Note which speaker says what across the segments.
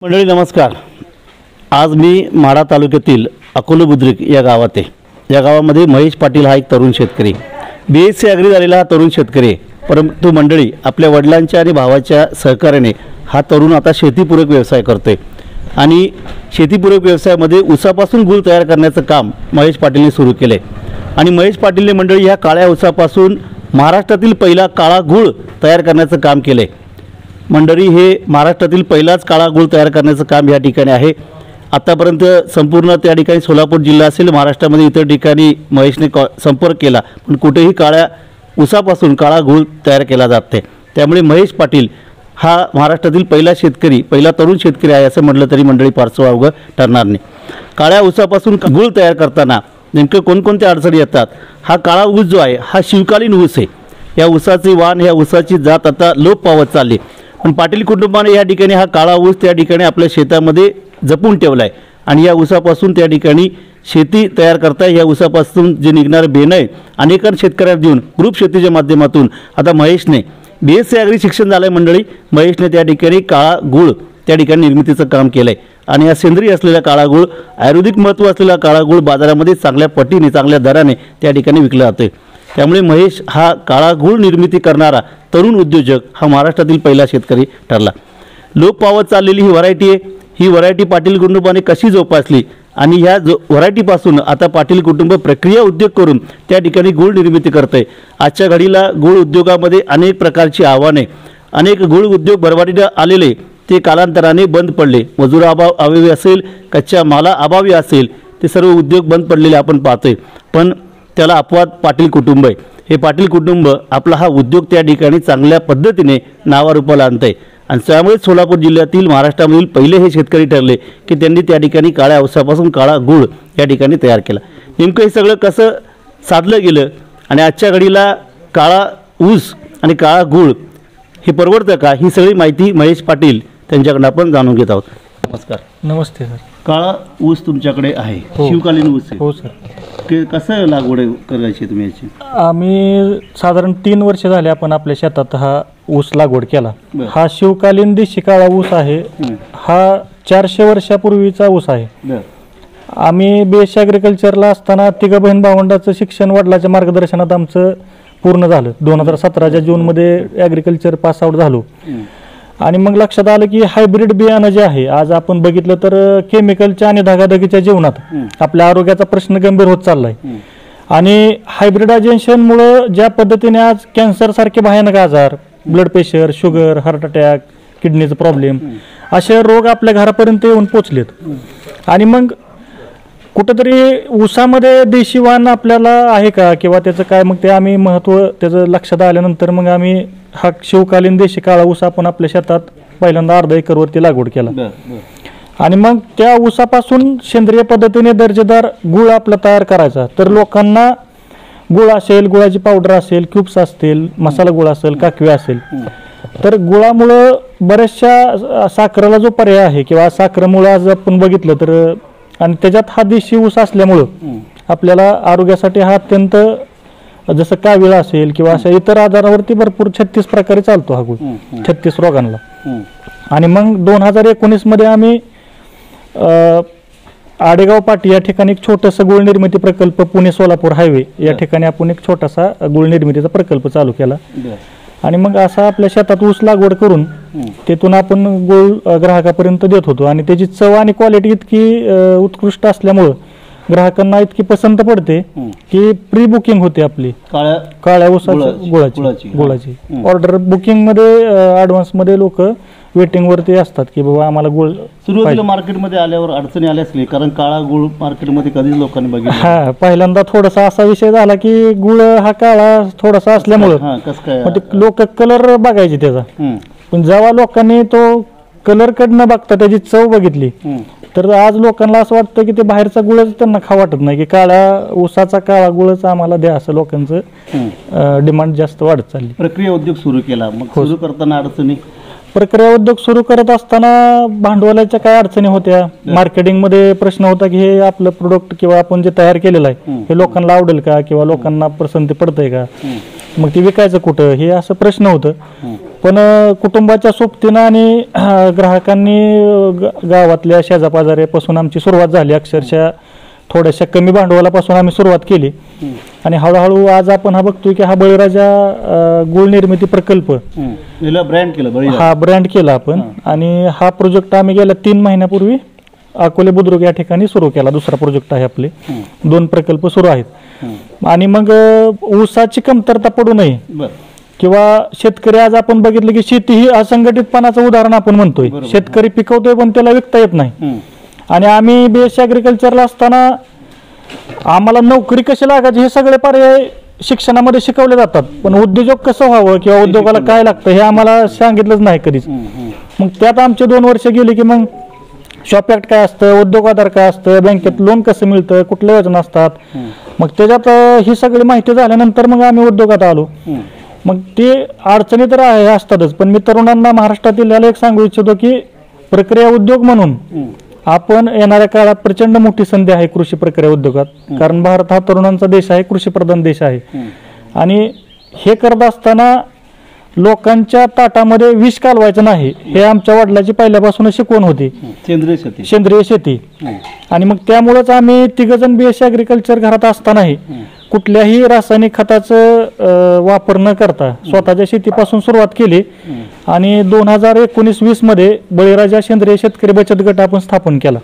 Speaker 1: मंडळी नमस्कार। आज मी माढा तालुक्यातील अकोले बुद्रुक या गावात आहे। या गावामध्ये महेश पाटील हा एक तरुण शेतकरी, BSc ॲग्री झालेला हा तरुण शेतकरी आहे। परंतु मंडळी आपल्या वडिलांच्या आणि भावाच्या सहकार्याने हा तरुण आता शेतीपूरक व्यवसाय करतोय आणि शेतीपूरक व्यवसायामध्ये ऊसापासून गूळ तयार करण्याचं काम महेश पाटीलने सुरू केले आणि महेश पाटीलने मंडळी ह्या काळ्या ऊसापासून महाराष्ट्रातील पहिला काळा गूळ तयार करण्याचं काम केले। मंडळी हे महाराष्ट्रातील पहिलाच काळा गूळ तयार करण्याचं काम या ठिकाणी आहे। आतापर्यंत संपूर्ण त्या ठिकाणी सोलापूर जिल्हा असेल, महाराष्ट्रामध्ये इतर ठिकाणी महेशने संपर्क केला, पण कुठेही काळ्या ऊसापासून काळा गूळ तयार केला जात नाही। त्यामुळे महेश पाटील हा महाराष्ट्रातील पहिला शेतकरी, पहिला तरुण शेतकरी आहे असं म्हटलं तरी मंडळी फारसं अवघड ठरणार नाही। काळ्या ऊसापासून गूळ तयार करताना नेमकं कोणकोणत्या अडचणी येतात? हा काळा ऊस जो आहे हा शिवकालीन ऊस आहे। या ऊसाची वाण, या ऊसाची जात आता लोप पावत चालली, पण पाटील कुटुंबाने या ठिकाणी हा काळा ऊस त्या ठिकाणी आपल्या शेतामध्ये जपून ठेवला आहे आणि या ऊसापासून त्या ठिकाणी शेती तयार करताय। या ऊसापासून जे निघणारे बेणं आहे अनेक शेतकऱ्यांना देऊन ग्रुप शेतीच्या माध्यमातून आता महेशने BSc ॲग्री शिक्षण झालं आहे। मंडळी महेशने त्या ठिकाणी काळा गूळ त्या ठिकाणी निर्मितीचं काम केलं आहे आणि हा सेंद्रिय असलेला काळा गूळ, आयुर्वेदिक महत्त्व असलेला काळा गूळ बाजारामध्ये चांगल्या पटीने, चांगल्या दराने त्या ठिकाणी विकला जातोय। त्यामुळे महेश हा काळा गूळ निर्मिती करणारा तरुण उद्योजक हा महाराष्ट्रातील पहिला शेतकरी ठरला। लोप पावत चाललेली ही व्हरायटी आहे। ही व्हरायटी पाटील कुटुंबाने कशी जोपासली आणि ह्या व्हरायटीपासून आता पाटील कुटुंब प्रक्रिया उद्योग करून त्या ठिकाणी गूळ निर्मिती करते। आजच्या घडीला गूळ उद्योगामध्ये अनेक प्रकारची आव्हाने, अनेक गूळ उद्योग भरभराटीला आलेले ते कालांतराने बंद पडले। मजुराभाव अभावी असेल, कच्च्या माला अभावी असेल, ते सर्व उद्योग बंद पडलेले आपण पाहतोय, पण त्याला अपवाद पाटील कुटुंब आहे। हे पाटील कुटुंब आपला हा उद्योग त्या ठिकाणी चांगल्या पद्धतीने नावारूपाला आणतंय आणि त्यामुळे सोलापूर जिल्ह्यातील, महाराष्ट्रामधील पहिले हे शेतकरी ठरले की त्यांनी त्या ठिकाणी काळ्या ऊसापासून काळा गूळ या ठिकाणी तयार केला। नेमकं हे सगळं कसं साधलं गेलं आणि आजच्या घडीला काळा ऊस आणि काळा गूळ हे परवडतं का, ही सगळी माहिती महेश पाटील त्यांच्याकडून आपण जाणून घेत आहोत। नमस्कार।
Speaker 2: नमस्ते सर।
Speaker 1: काळा ऊस तुमच्याकडे आहे, शिवकालीन ऊस आहे?
Speaker 2: हो सर।
Speaker 1: कसं लागवड करायची तुम्ही याची?
Speaker 2: आम्ही साधारण 3 वर्ष झाले आपण आपल्या शेतात हा ऊस लागवड केला। हा शिवकालीन देशी काळा ऊस आहे। हा 400 वर्षापूर्वीचा ऊस आहे। आम्ही BSc ॲग्रिकल्चरला असताना तिघ बहीण भावंडाचं शिक्षण वडिलांच्या मार्गदर्शनात आमचं पूर्ण झालं। 2017च्या जूनमध्ये ॲग्रिकल्चर पास आउट झालो आणि मग लक्षात आलं की हायब्रिड बियाणं जे आहे, आज आपण बघितलं तर केमिकलच्या आणि धगाधगीच्या जीवनात आपल्या आरोग्याचा प्रश्न गंभीर होत चाललाय आणि हायब्रिडायझेशनमुळे ज्या पद्धतीने आज कॅन्सर सारखे भयानक आजार, blood pressure, sugar, heart attack, किडनीचा प्रॉब्लेम असे रोग आपल्या घरापर्यंत येऊन पोचलेत आणि मग कुठंतरी ऊसामध्ये देशी वाण आपल्याला आहे का किंवा त्याचं काय, मग ते आम्ही महत्त्व त्याचं लक्षात आल्यानंतर मग आम्ही हा शिवकालीन देशी काळा ऊस आपण आपल्या शेतात पहिल्यांदा अर्धा एकरवरती लागवड केला आणि मग त्या ऊसापासून सेंद्रिय पद्धतीने दर्जेदार गूळ आपला तयार करायचा। तर लोकांना गूळ असेल, गुळाची पावडर असेल, क्यूब्स असतील, मसाला गुळ असेल, काकवी असेल, तर गुळामुळं बऱ्याचशा साखरेला जो पर्याय आहे किंवा साखरेमुळे आज आपण बघितलं तर, आणि त्याच्यात हा देशी ऊस असल्यामुळं आपल्याला आरोग्यासाठी हा अत्यंत, जसं कावीळ असेल किंवा अशा इतर आजारावरती भरपूर 36 प्रकारे चालतो हा गूळ, 36 रोगांना। आणि मग 2019 मध्ये आम्ही आडेगाव पाटी या ठिकाणी एक छोटासा गूळ निर्मिती प्रकल्प, पुणे सोलापूर हायवे या ठिकाणी आपण एक छोटासा गूळ निर्मितीचा प्रकल्प चालू केला आणि मग असा आपल्या शेतात ऊस लागवड करून तिथून आपण गूळ ग्राहकापर्यंत देत होतो आणि त्याची चव आणि क्वालिटी इतकी उत्कृष्ट असल्यामुळं ग्राहकांना इतकी पसंत पडते की प्री बुकिंग होते आपली काळ्या ऊसाची गुळाची ऑर्डर बुकिंग मध्ये, ऍडव्हान्स मध्ये लोक वेटिंग वरती असतात की बाबा आम्हाला गुळ।
Speaker 1: सुरुवातीला मार्केटमध्ये आल्यावर अडचणी आल्या असली, कारण काळा गुळ मार्केटमध्ये कधीच लोकांनी बघितलं?
Speaker 2: हा, पहिल्यांदा थोडासा असा विषय झाला की गुळ हा काळा थोडासा असल्यामुळं लोक कलर बघायचे त्याचा, पण जेव्हा लोकांनी तो कलर कडनं बघता त्याची चव बघितली तर आज लोकांना असं वाटतं की ते बाहेरचा गुळच त्यांना खा वाटत नाही, की काळ्या ऊसाचा काळा गुळच आम्हाला द्या, असं लोकांचं डिमांड जास्त वाढत चालली।
Speaker 1: प्रक्रिया उद्योग सुरू केला, मग सुरू करताना अडचणी?
Speaker 2: प्रक्रिया उद्योग सुरू करत असताना भांडवलाच्या काय अडचणी होत्या, मार्केटिंग मध्ये प्रश्न होता की हे आपलं प्रोडक्ट किंवा आपण जे तयार केलेलं आहे हे लोकांना आवडेल का किंवा लोकांना पसंती पडतंय का, मग ते विकायचं कुठं हे असं प्रश्न होतं. पण कुटुंबाच्या सोबतीनं आणि ग्राहकांनी गावातल्या शेजापाजाऱ्यापासून आमची सुरुवात झाली. अक्षरशः थोड्याशा कमी भांडवलापासून आम्ही सुरुवात केली आणि हळूहळू आज आपण हा बघतोय की हा बळीराजा गुळ निर्मिती प्रकल्प
Speaker 1: ब्रँड केलं,
Speaker 2: हा ब्रँड केला आपण. आणि हा प्रोजेक्ट आम्ही गेल्या 3 महिन्यापूर्वी अकोले बुद्रुक या ठिकाणी सुरू केला. दुसरा प्रोजेक्ट आहे आपले, 2 प्रकल्प सुरू आहेत. आणि मग ऊसाची कमतरता पडू नये किंवा शेतकरी, आज आपण बघितलं की शेती ही असंघटितपणाचं उदाहरण आपण म्हणतोय. शेतकरी पिकवतोय पण त्याला विकता येत नाही. आणि आम्ही बीएससी ॲग्रिकल्चरला असताना आम्हाला नोकरी कशी लागायची हे सगळे पर्याय शिक्षणामध्ये शिकवले जातात, पण उद्योजक कसं व्हावं किंवा उद्योगाला काय लागतं हे आम्हाला सांगितलंच नाही कधीच. मग त्यात आमचे 2 वर्ष गेले की मग शॉप ॲक्ट काय असतं, उद्योग आधार काय असतं, बँकेत लोन कसं मिळतं, कुठल्या योजना असतात, मग त्याच्यात ही सगळी माहिती झाल्यानंतर मग आम्ही उद्योगात आलो. मग ते अडचणी तर आहे असतातच, पण मी तरुणांना महाराष्ट्रातील याला एक सांगू इच्छितो की प्रक्रिया उद्योग म्हणून आपण येणाऱ्या काळात प्रचंड मोठी संधी आहे कृषी प्रक्रिया उद्योगात. कारण भारत हा तरुणांचा देश आहे, कृषीप्रधान देश आहे. आणि हे करत असताना लोकांच्या ताटामध्ये विष कालवायचं नाही हे आमच्या वडिलांची पहिल्यापासून शिकवण होती. सेंद्रिय शेती. आणि मग त्यामुळेच आम्ही 3 जण बीएससी ॲग्रिकल्चर घरात असतानाही कुठल्याही रासायनिक खताचं वापर न करता स्वतःच्या शेतीपासून सुरुवात केली. आणि 2019-20 मध्ये बळीराजा सेंद्रिय शेतकरी बचत गट आपण स्थापन केला.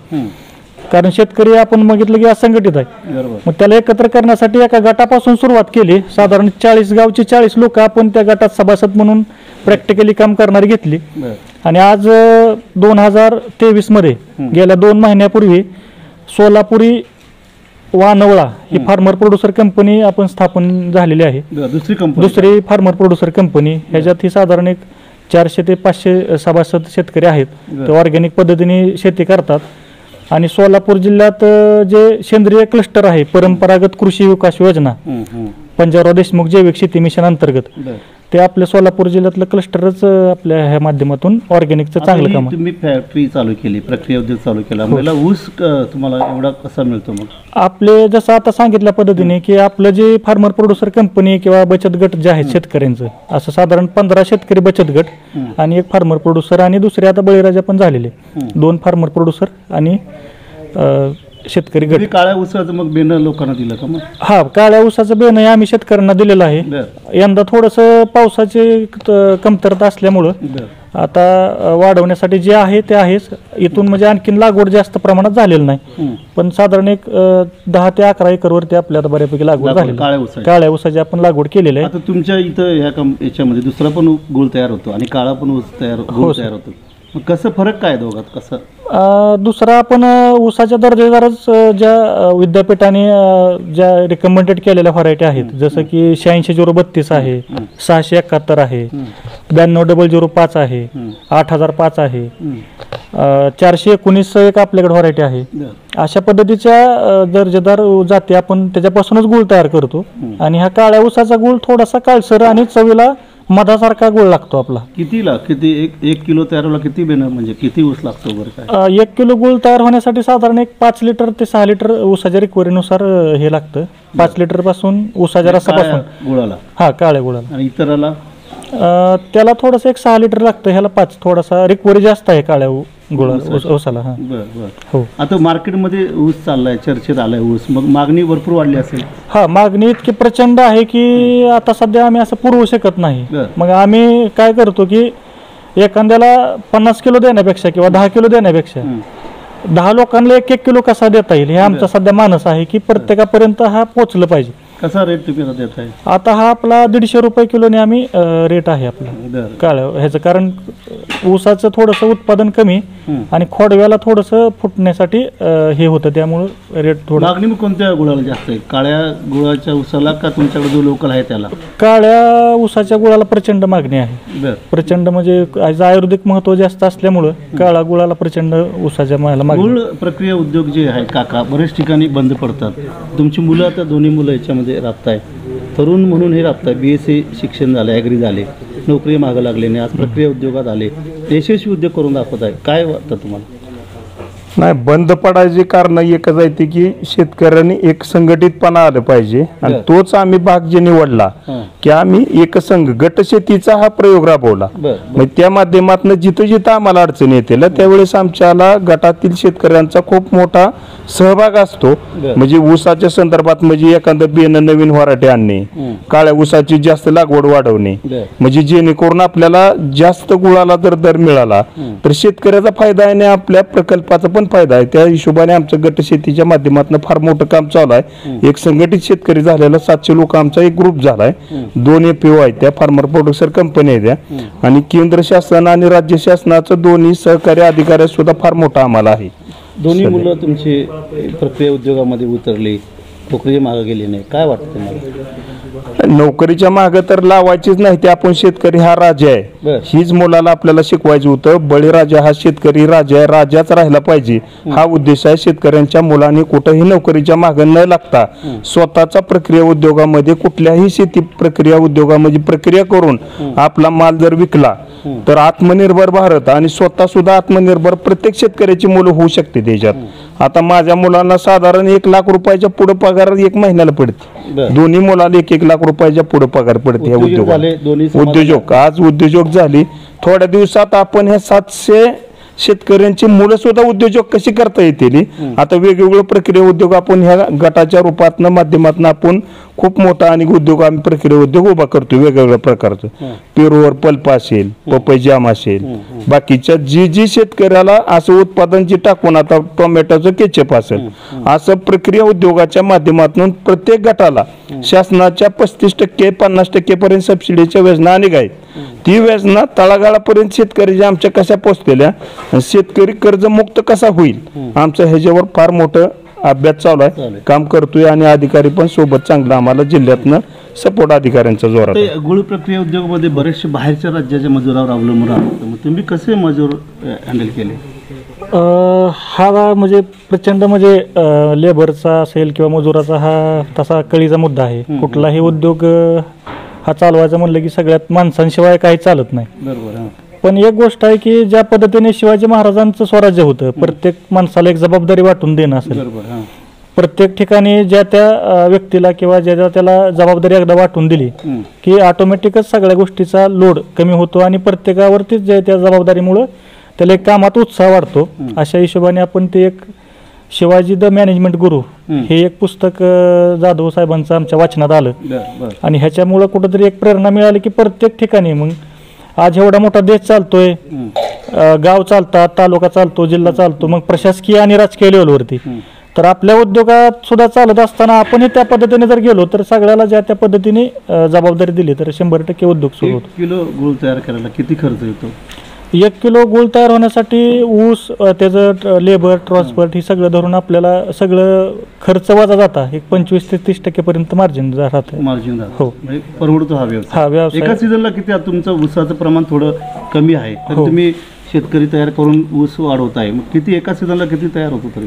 Speaker 2: कारण शेतकरी आपण बघितलं की असंघटित आहे. मग त्याला एकत्र करण्यासाठी एका गटापासून सुरुवात केली. साधारण 40 गावची 40 लोक आपण त्या गटात सभासद म्हणून प्रॅक्टिकली काम करणारी घेतली. आणि आज 2023 मध्ये गेल्या 2 महिन्यापूर्वी सोलापुरी वानवळा ही फार्मर प्रोड्युसर कंपनी आपण स्थापन झालेली आहे. दुसरी फार्मर प्रोड्युसर कंपनी. ह्याच्यात ही साधारण एक 400 ते 500 सभासद शेतकरी आहेत. ते ऑर्गॅनिक पद्धतीने शेती करतात. आणि सोलापूर जिल्ह्यात जे सेंद्रिय क्लस्टर आहे, परंपरागत कृषी विकास योजना, पंजाबराव देशमुख जैविक शेती मिशन अंतर्गत, ते आपल्या सोलापूर जिल्ह्यातलं क्लस्टरच आपल्या ह्या माध्यमातून ऑर्गॅनिकचं चांगलं काम.
Speaker 1: तुम्ही फॅक्टरी चालू केली, प्रक्रिया उद्योग चालू केला, मला ऊस तुम्हाला एवढा कसा मिळतो? मग
Speaker 2: आपले जसं आता सांगितल्या पद्धतीने की आपलं जे फार्मर प्रोड्युसर कंपनी किंवा बचत गट जे आहेत शेतकऱ्यांचं, असं साधारण 15 शेतकरी बचत गट आणि एक फार्मर प्रोड्युसर, आणि दुसरे आता बळीराजा पण झालेले 2 फार्मर प्रोड्युसर आणि शेतकरी गट.
Speaker 1: काळ्या ऊसाचं मग बेन लोकांना दिलं का? मग
Speaker 2: हा, काळ्या ऊसाचं बेन आम्ही शेतकऱ्यांना दिलेलं आहे. यंदा थोडंसं पावसाची कमतरता असल्यामुळं आता वाढवण्यासाठी जे आहे ते आहेच. इथून म्हणजे आणखीन लागवड जास्त प्रमाणात झालेली नाही, पण साधारण एक 10 ते 11 एकरवरती आपल्याला बऱ्यापैकी लागवड झाली. काळ्या ऊसाची आपण लागवड केलेली आहे.
Speaker 1: आता तुमच्या इथं याच्यामध्ये दुसरा पण गुळ तयार होतो आणि काळा पण ऊस तयार होतो. मग कसं फरक काय दोघात? कसं?
Speaker 2: दुसरा आपण ऊसाच्या दर्जेदारच ज्या विद्यापीठाने ज्या रिकमेंडेड केलेल्या व्हरायटी आहेत, जसं की 86-032 आहे, 671 आहे, 92-005 आहे, 8005 आहे, 419 एक आपल्याकडे व्हरायटी आहे. अशा पद्धतीच्या दर्जेदार जाती आपण त्याच्यापासूनच गुळ तयार करतो. आणि हा काळ्या ऊसाचा गुळ थोडासा काळसर आणि चवीला मधासारखा गुळ लागतो आपला.
Speaker 1: किती एक किलो तयार व्हायला किती बेन म्हणजे किती ऊस लागतो बरं काय?
Speaker 2: 1 किलो गुळ तयार होण्यासाठी साधारण एक 5 लिटर ते 6 लिटर ऊसाच्या रिकव्हरीनुसार हे लागतं. 5 लिटर पासून ऊसाच्या रसापासून गुळाला, हा काळ्या गुळाला.
Speaker 1: आणि इतराला
Speaker 2: त्याला थोडंसं एक 6 लिटर लागतं. ह्याला 5. थोडासा रिकव्हरी जास्त आहे काळ्या ऊसाला. हा,
Speaker 1: हो. आता मार्केटमध्ये ऊस चाललाय, चर्चेत आलाय ऊस, मग मागणी भरपूर वाढली असेल?
Speaker 2: हा, मागणी इतकी प्रचंड आहे की आता सध्या आम्ही असं पुरवू शकत नाही. मग आम्ही काय करतो की एखाद्याला 50 किलो देण्यापेक्षा किंवा 10 किलो देण्यापेक्षा 10 लोकांना 1-1 किलो कसा देता येईल हे आमचा सध्या मानस आहे की प्रत्येकापर्यंत हा पोहोचलं पाहिजे.
Speaker 1: कसा रेट तुम्ही देताय?
Speaker 2: आता हा आपला 150 रुपये किलोने आम्ही रेट आहे आपला काळ्या ह्याचं. कारण ऊसाचं थोडंसं उत्पादन कमी आणि खोडव्याला थोडंसं फुटण्यासाठी हे होतं, त्यामुळे रेट थोडं.
Speaker 1: मागणी मग कोणत्या गुळाला जास्त आहे? काळ्या गुळाच्या ऊसाला का तुमच्याकडे जो लोकल आहे त्याला?
Speaker 2: काळ्या ऊसाच्या गुळाला प्रचंड मागणी आहे. प्रचंड म्हणजे आयुर्वेदिक महत्व जास्त असल्यामुळं काळ्या गुळाला प्रचंड ऊसाच्या मागणी.
Speaker 1: गुळ प्रक्रिया उद्योग जे आहे काका बरेच ठिकाणी बंद पडतात. तुमची मुलं आता दोन्ही मुलं याच्यामध्ये राबताय, तरुण म्हणून हे राबताय, BSc शिक्षण झालं, ॲग्री झाले, नोकरी मागं लागले नाही, आज प्रक्रिया उद्योगात आले, यशस्वी उद्योग करून दाखवत आहे. काय वाटतं तुम्हाला?
Speaker 3: नाही, बंद पडायची कारण एकच आहे ती की शेतकऱ्यांनी एक संघटितपणा आलं पाहिजे आणि तोच आम्ही भाग जे निवडला की आम्ही एक संघ गट शेतीचा हा प्रयोग राबवला. मग त्या माध्यमातून जिथं जिथं आम्हाला अडचणी येतील त्यावेळेस आमच्याला गटातील शेतकऱ्यांचा खूप मोठा सहभाग असतो. म्हणजे ऊसाच्या संदर्भात म्हणजे एखादं बियाणं नवीन व्हरायटी आणणे, काळ्या ऊसाची जास्त लागवड वाढवणे, म्हणजे जेणेकरून आपल्याला जास्त गुळाला जर दर मिळाला तर शेतकऱ्याचा फायदा आहे आणि आपल्या प्रकल्पाचा पण फायदा आहे. त्या हिशोबाने आमचं गट शेतीच्या माध्यमातून फार मोठं काम चालू आहे. एक संघटित शेतकरी झालेला 700 लोक आमचा एक ग्रुप झालाय. 2 FPO आहेत, त्या फार्मर प्रोड्युसर कंपनी आहे त्या, आणि केंद्र शासन आणि राज्य शासनाचं दोन्ही सहकारी अधिकारी सुद्धा फार मोठा आम्हाला आहे.
Speaker 1: दोन्ही मुलं तुमची प्रक्रिया उद्योगामध्ये उतरली, नोकरीच्या मागे गेली नाही, काय वाटतं तुम्हाला?
Speaker 3: नोकरीच्या मागे तर लावायचीच नाही, ते आपण शेतकरी हा राजा आहे हीच मुलाला आपल्याला शिकवायचं होतं. बळीराजा हा शेतकरी राजा आहे, राजाच राहिला पाहिजे हा उद्देश आहे. शेतकऱ्यांच्या मुलांनी कुठेही नोकरीच्या मागे न लागता स्वतःचा प्रक्रिया उद्योगामध्ये कुठल्याही शेती प्रक्रिया उद्योगामध्ये प्रक्रिया करून आपला माल जर विकला तर आत्मनिर्भर भारत आणि स्वतः सुद्धा आत्मनिर्भर प्रत्येक शेतकऱ्याची मुलं होऊ शकते त्याच्यात. आता माझ्या मुलांना साधारण 1 लाख रुपयाच्या पुढे पगार एक महिन्याला पडते. दोन्ही मुलाला 1 लाख रुपयाच्या पुढे पगार पडते. उद्योजक आज उद्योजक झाली. थोड्या दिवसात आपण ह्या 700 शेतकऱ्यांची मुलं सुद्धा उद्योजक कशी करता येतील. आता वेगवेगळे प्रक्रिया उद्योग आपण ह्या गटाच्या रूपातनं माध्यमातून आपण खूप मोठा आणि उद्योग आम्ही प्रक्रिया उद्योग उभा करतो वेगवेगळ्या प्रकारचं. पेरूवर पल्प असेल, पपई जाम असेल, बाकीच्या जी शेतकऱ्याला असं उत्पादन जे टाकून आता टोमॅटोचं केचप असेल असं प्रक्रिया उद्योगाच्या माध्यमातून प्रत्येक गटाला शासनाच्या 35% 50% पर्यंत सबसिडीच्या योजना अनेक आहेत. ती योजना तळागाळापर्यंत शेतकऱ्याच्या आमच्या कशा पोहोचलेल्या, शेतकरी कर्जमुक्त कसा होईल आमचं ह्याच्यावर फार मोठं अभ्यास चालू आहे, काम करतोय. आणि अधिकारी पण सोबत चांगला आम्हाला जिल्ह्यातनं सपोर्ट अधिकाऱ्यांचा जोरात.
Speaker 1: गुळ प्रक्रिया उद्योगामध्ये बरेचसे बाहेरच्या राज्याच्या मजुरावर अवलंबून राहतात, मग तुम्ही कसे मजूर हँडल केले?
Speaker 2: हा म्हणजे प्रचंड म्हणजे लेबरचा असेल किंवा मजुराचा हा तसा कळीचा मुद्दा आहे. कुठलाही उद्योग हा चालवायचा म्हणलं की सगळ्यात माणसांशिवाय काही चालत नाही.
Speaker 1: बरोबर.
Speaker 2: पण एक गोष्ट आहे की ज्या पद्धतीने शिवाजी महाराजांचं स्वराज्य होतं, प्रत्येक माणसाला एक जबाबदारी वाटून देणं असेल. प्रत्येक ठिकाणी ज्या त्या व्यक्तीला किंवा ज्या त्याला जबाबदारी एकदा वाटून दिली की ऑटोमॅटिकच सगळ्या गोष्टीचा लोड कमी होतो आणि प्रत्येकावरतीच जे त्या जबाबदारीमुळं त्याला एक कामात उत्साह वाढतो. अशा हिशोबाने आपण ते एक शिवाजी द मॅनेजमेंट गुरु हे एक पुस्तक जाधव साहेबांचं आमच्या वाचनात आलं आणि ह्याच्यामुळं कुठंतरी एक प्रेरणा मिळाली की प्रत्येक ठिकाणी मग आज एवढा मोठा देश चालतोय, गाव चालतात, तालुका चालतो, जिल्हा चालतो, मग प्रशासकीय आणि राजकीय लेवलवरती तर आपल्या उद्योगात सुद्धा चालत असताना आपण त्या पद्धतीने जर गेलो तर सगळ्याला ज्या त्या पद्धतीने जबाबदारी दिली तर 100% उद्योग सुरू होतो.
Speaker 1: 1 किलो गुळ तयार करायला किती खर्च येतो?
Speaker 2: 1 किलो गुळ तयार होण्यासाठी ऊस, त्याचं लेबर, ट्रान्सपोर्ट ही सगळं धरून आपल्याला सगळं खर्च वजा जाता एक 25 ते 30% पर्यंत मार्जिन राहतं.
Speaker 1: मार्जिन
Speaker 2: हो,
Speaker 1: परवडतो हा व्यवसाय. एका सीझनला किती तुमचं ऊसाचं प्रमाण थोडं कमी आहे तर तुम्ही शेतकरी तयार करून ऊस वाढवताय, मग किती एका सीझनला किती तयार होतो तरी?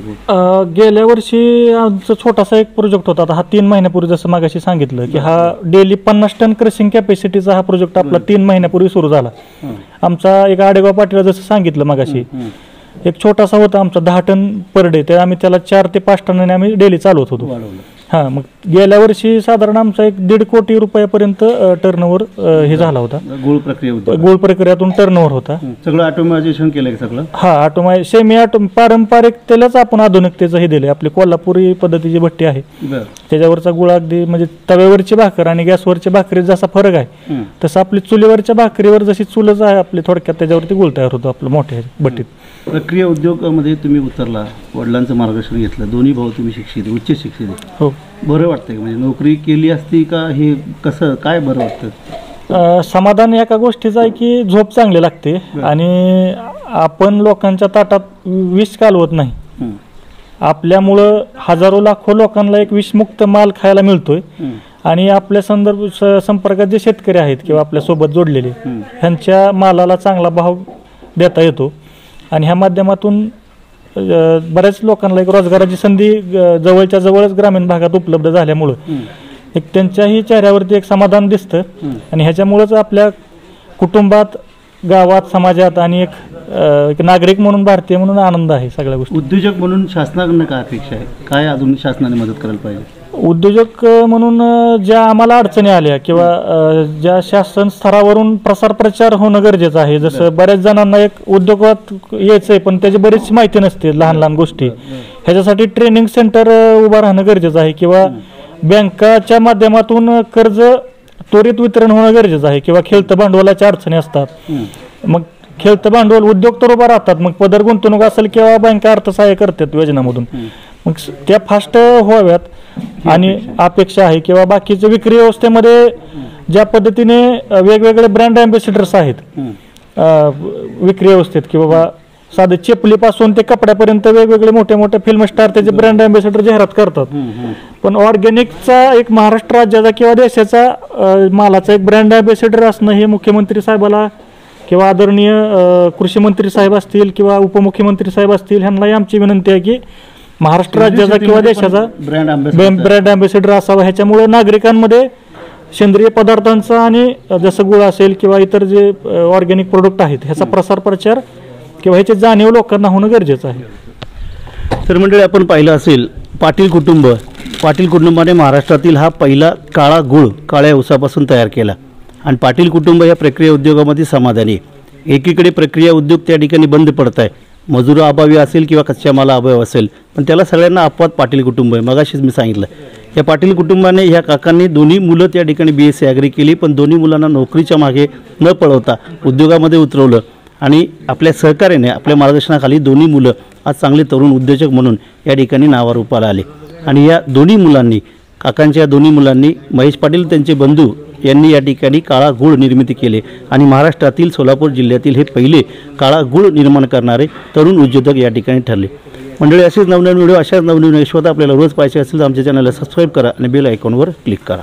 Speaker 2: गेल्या वर्षी आमचा छोटासा एक प्रोजेक्ट होता. आता हा 3 महिन्यापूर्वी जसं मागाशी सांगितलं की हा डेली 50 टन क्रशिंग कॅपॅसिटीचा हा प्रोजेक्ट आपला 3 महिन्यापूर्वी सुरू झाला. आमचा एक आडेगाव पाटील जसं सांगितलं मागाशी एक छोटासा होता आमचा 10 टन पर डे, तर आम्ही त्याला 4 ते 5 टनाने आम्ही डेली चालवत होतो. हां, मग गेल्या वर्षी साधारण आमचा एक 1.5 कोटी रुपयापर्यंत टर्नओव्हर हे झाला होता. गुळ प्रक्रियातून टर्नओव्हर होता.
Speaker 1: सगळं ऑटोमायझेशन केलं सगळं?
Speaker 2: हा, सेमी पारंपरिक त्यालाच आपण आधुनिकतेचं हे दिले. आपली कोल्हापुरी पद्धतीची भट्टी आहे त्याच्यावरचा गुळ अगदी म्हणजे तव्यावरची भाकर आणि गॅसवरच्या भाकरीत जसा फरक आहे तसं आपली चुलीवरच्या भाकरीवर जशी चुलच आहे आपली थोडक्यात त्याच्यावरती गुळ तयार होतो आपलं मोठ्या भट्टीत.
Speaker 1: प्रक्रिया उद्योगामध्ये तुम्ही उतरला, वडिलांचं मार्गदर्शन घेतलं, दोन्ही भाऊ तुम्ही शिक्षित, उच्च शिक्षित.
Speaker 2: हो,
Speaker 1: बरं वाटतंय म्हणजे नोकरी केली असती का हे कसं काय बरं वाटतं?
Speaker 2: समाधान एका गोष्टीचं आहे की झोप चांगली लागते आणि आपण लोकांच्या ताटात विष कालवत नाही. आपल्यामुळं हजारो लाखो लोकांना एक विषमुक्त माल खायला मिळतोय आणि आपल्या संपर्कात जे शेतकरी आहेत किंवा आपल्यासोबत जोडलेले ह्यांच्या मालाला चांगला भाव देता येतो आणि ह्या माध्यमातून बऱ्याच लोकांना एक रोजगाराची संधी जवळच्या जवळच ग्रामीण भागात उपलब्ध झाल्यामुळं एक त्यांच्याही चेहऱ्यावरती एक समाधान दिसतं आणि ह्याच्यामुळंच आपल्या कुटुंबात गावात समाजात आणि एक नागरिक म्हणून भारतीय म्हणून आनंद आहे सगळ्या गोष्टी.
Speaker 1: उद्योजक म्हणून शासनाकडनं काय अपेक्षा आहे, काय अजून शासनाने मदत करायला पाहिजे?
Speaker 2: उद्योजक म्हणून ज्या आम्हाला अडचणी आल्या किंवा ज्या शासन स्तरावरून प्रसार प्रचार होणं गरजेचं आहे. जसं बऱ्याच जणांना एक उद्योगात यायचंय पण त्याची बरीचशी माहिती नसते, लहान लहान गोष्टी. ह्याच्यासाठी ट्रेनिंग सेंटर उभं राहणं गरजेचं आहे किंवा बँकाच्या माध्यमातून कर्ज त्वरित वितरण होणं गरजेचं आहे किंवा खेळतं भांडवलाच्या अडचणी असतात. मग खेळतं भांडवल उद्योग तर उभा राहतात, मग पदर गुंतवणूक असेल किंवा बँका अर्थसहाय्य करतात योजनामधून, मग त्या फास्ट व्हाव्यात आणि अपेक्षा आहे. किंवा बाकीच्या विक्री व्यवस्थेमध्ये ज्या पद्धतीने वेगवेगळे ब्रँड अँबॅसिडर्स आहेत विक्री व्यवस्थेत, की बाबा साधे चेपलीपासून ते कपड्यापर्यंत वेगवेगळे मोठे मोठे फिल्म स्टार त्याचे ब्रँड अँबॅसिडर जाहिरात करतात. पण ऑर्गॅनिकचा एक महाराष्ट्र राज्याचा किंवा देशाचा मालाचा एक ब्रँड अँबॅसिडर असणं हे मुख्यमंत्री साहेबाला किंवा आदरणीय कृषी मंत्री साहेब असतील किंवा उपमुख्यमंत्री साहेब असतील ह्यांनाही आमची विनंती आहे की महाराष्ट्र राज्याचा किंवा देशाचा ब्रँड अँबॅसिडर असावा. ह्याच्यामुळे नागरिकांमध्ये सेंद्रिय पदार्थांचा आणि जसं गुळ असेल किंवा इतर जे ऑर्गॅनिक प्रोडक्ट आहेत ह्याचा प्रसार प्रचार किंवा ह्याची जाणीव लोकांना होणं गरजेचं आहे.
Speaker 1: तर मंडळी, आपण पाहिलं असेल पाटील कुटुंबाने महाराष्ट्रातील हा पहिला काळा गुळ काळ्या ऊसापासून तयार केला आणि पाटील कुटुंब या प्रक्रिया उद्योगामध्ये समाधानी. एकीकडे प्रक्रिया उद्योग त्या ठिकाणी बंद पडत आहे, मजूर अभावी असेल किंवा कच्च्या माला अभाव असेल, पण त्याला सगळ्यांना अपवाद पाटील कुटुंब आहे. मगाशीच मी सांगितलं, या पाटील कुटुंबाने ह्या काकांनी दोन्ही मुलं त्या ठिकाणी BSc ॲग्री केली, पण दोन्ही मुलांना नोकरीच्या मागे न पळवता उद्योगामध्ये उतरवलं आणि आपल्या सहकार्याने आपल्या मार्गदर्शनाखाली दोन्ही मुलं आज चांगले तरुण उद्योजक म्हणून या ठिकाणी नावारूपाला आले. आणि या दोन्ही मुलांनी, काकांच्या दोन्ही मुलांनी, महेश पाटील त्यांचे बंधू यांनी या ठिकाणी काळा गूळ निर्मिती केले आणि महाराष्ट्रातील सोलापूर जिल्ह्यातील हे पहिले काळा गूळ निर्माण करणारे तरुण उद्योजक या ठिकाणी ठरले. मंडळी, असेच नवनवीन व्हिडिओ, अशाच नवनवीन यशवंत आपल्याला रोज पाहिजे असेल तर आमच्या चॅनलला सबस्क्राईब करा आणि बेल आयकॉनवर क्लिक करा.